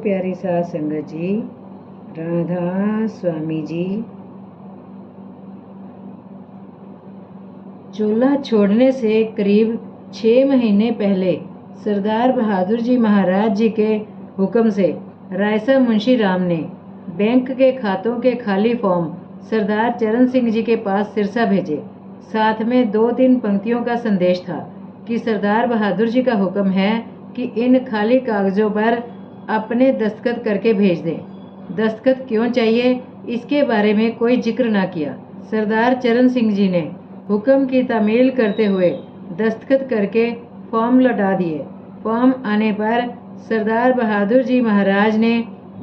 प्यारी साध संगत जी, राधा स्वामी जी। चोला छोड़ने से करीब 6 महीने पहले सरदार बहादुर जी महाराज जी के हुक्म से रायसा मुंशी राम ने बैंक के खातों के खाली फॉर्म सरदार चरण सिंह जी के पास सिरसा भेजे। साथ में 2-3 पंक्तियों का संदेश था कि सरदार बहादुर जी का हुक्म है कि इन खाली कागजों पर अपने दस्तखत करके भेज दें। दस्तखत क्यों चाहिए, इसके बारे में कोई जिक्र ना किया। सरदार चरण सिंह जी ने हुक्म की तामील करते हुए दस्तखत करके फॉर्म लौटा दिए। फॉर्म आने पर सरदार बहादुर जी महाराज ने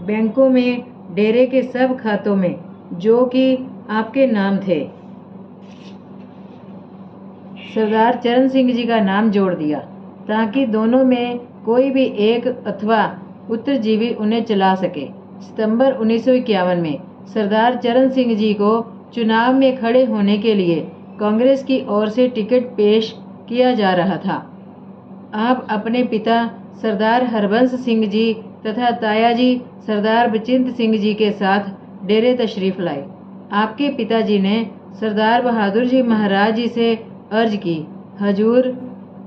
बैंकों में डेरे के सब खातों में, जो कि आपके नाम थे, सरदार चरण सिंह जी का नाम जोड़ दिया, ताकि दोनों में कोई भी एक अथवा उत्तरजीवी उन्हें चला सके। सितंबर 1951 में सरदार चरण सिंह जी को चुनाव में खड़े होने के लिए कांग्रेस की ओर से टिकट पेश किया जा रहा था। आप अपने पिता सरदार हरबंस सिंह जी तथा ताया जी सरदार बचिंत सिंह जी के साथ डेरे तशरीफ लाए। आपके पिताजी ने सरदार बहादुर जी महाराज जी से अर्ज की, हजूर,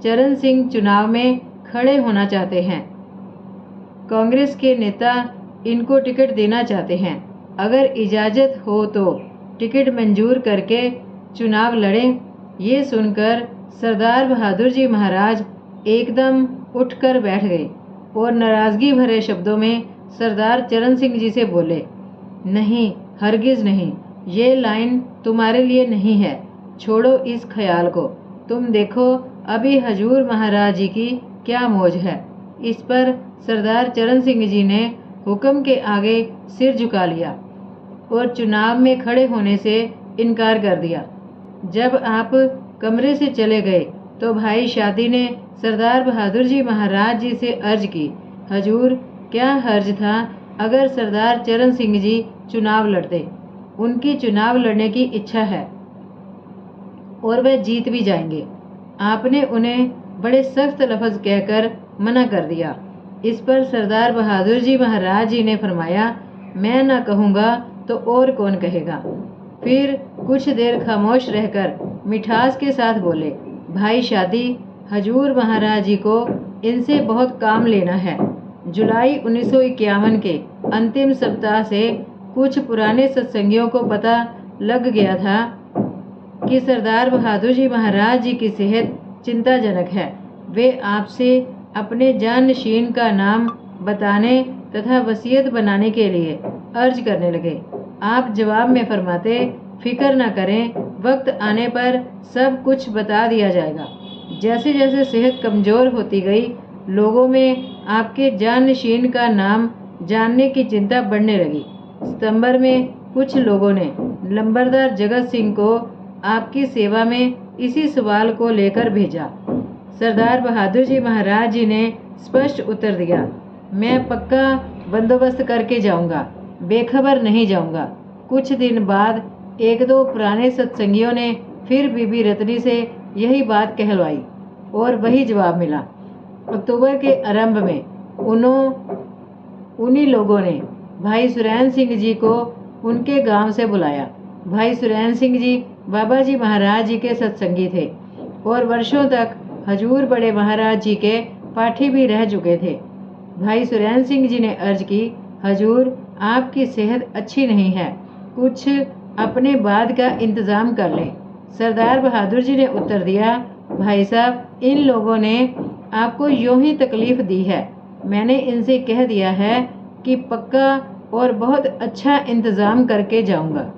चरण सिंह चुनाव में खड़े होना चाहते हैं। कांग्रेस के नेता इनको टिकट देना चाहते हैं। अगर इजाज़त हो तो टिकट मंजूर करके चुनाव लड़ें। ये सुनकर सरदार बहादुर जी महाराज एकदम उठकर बैठ गए और नाराज़गी भरे शब्दों में सरदार चरण सिंह जी से बोले, नहीं, हरगिज़ नहीं, ये लाइन तुम्हारे लिए नहीं है। छोड़ो इस ख्याल को। तुम देखो अभी हजूर महाराज जी की क्या मौज है। इस पर सरदार चरण सिंह जी ने हुक्म के आगे सिर झुका लिया और चुनाव में खड़े होने से इनकार कर दिया। जब आप कमरे से चले गए तो भाई शादी ने सरदार बहादुर जी महाराज जी से अर्ज की, हजूर, क्या हर्ज था अगर सरदार चरण सिंह जी चुनाव लड़ते। उनकी चुनाव लड़ने की इच्छा है और वह जीत भी जाएंगे। आपने उन्हें बड़े सख्त लफ्ज़ कहकर मना कर दिया। इस पर सरदार बहादुर जी महाराज जी ने फरमाया, मैं ना कहूँगा तो और कौन कहेगा। फिर कुछ देर खामोश रहकर मिठास के साथ बोले, भाई शादी, हजूर महाराज जी को इनसे बहुत काम लेना है। जुलाई 1951 के अंतिम सप्ताह से कुछ पुराने सत्संगियों को पता लग गया था कि सरदार बहादुर जी महाराज जी की सेहत चिंताजनक है। वे आपसे अपने जानशीन का नाम बताने तथा वसीयत बनाने के लिए अर्ज करने लगे। आप जवाब में फरमाते, फिक्र न करें, वक्त आने पर सब कुछ बता दिया जाएगा। जैसे जैसे सेहत कमज़ोर होती गई, लोगों में आपके जानशीन का नाम जानने की चिंता बढ़ने लगी। सितंबर में कुछ लोगों ने लंबरदार जगत सिंह को आपकी सेवा में इसी सवाल को लेकर भेजा। सरदार बहादुर जी महाराज जी ने स्पष्ट उत्तर दिया, मैं पक्का बंदोबस्त करके जाऊंगा, बेखबर नहीं जाऊंगा। कुछ दिन बाद 1-2 पुराने सत्संगियों ने फिर बीबी रतनी से यही बात कहलवाई और वही जवाब मिला। अक्टूबर के आरंभ में उन्हीं लोगों ने भाई सुरैन सिंह जी को उनके गांव से बुलाया। भाई सुरैन सिंह जी बाबा जी महाराज जी के सत्संगी थे और वर्षों तक हजूर बड़े महाराज जी के पाठी भी रह चुके थे। भाई सुरैन सिंह जी ने अर्ज की, हजूर, आपकी सेहत अच्छी नहीं है, कुछ अपने बाद का इंतज़ाम कर लें। सरदार बहादुर जी ने उत्तर दिया, भाई साहब, इन लोगों ने आपको यूं ही तकलीफ़ दी है। मैंने इनसे कह दिया है कि पक्का और बहुत अच्छा इंतज़ाम करके जाऊंगा।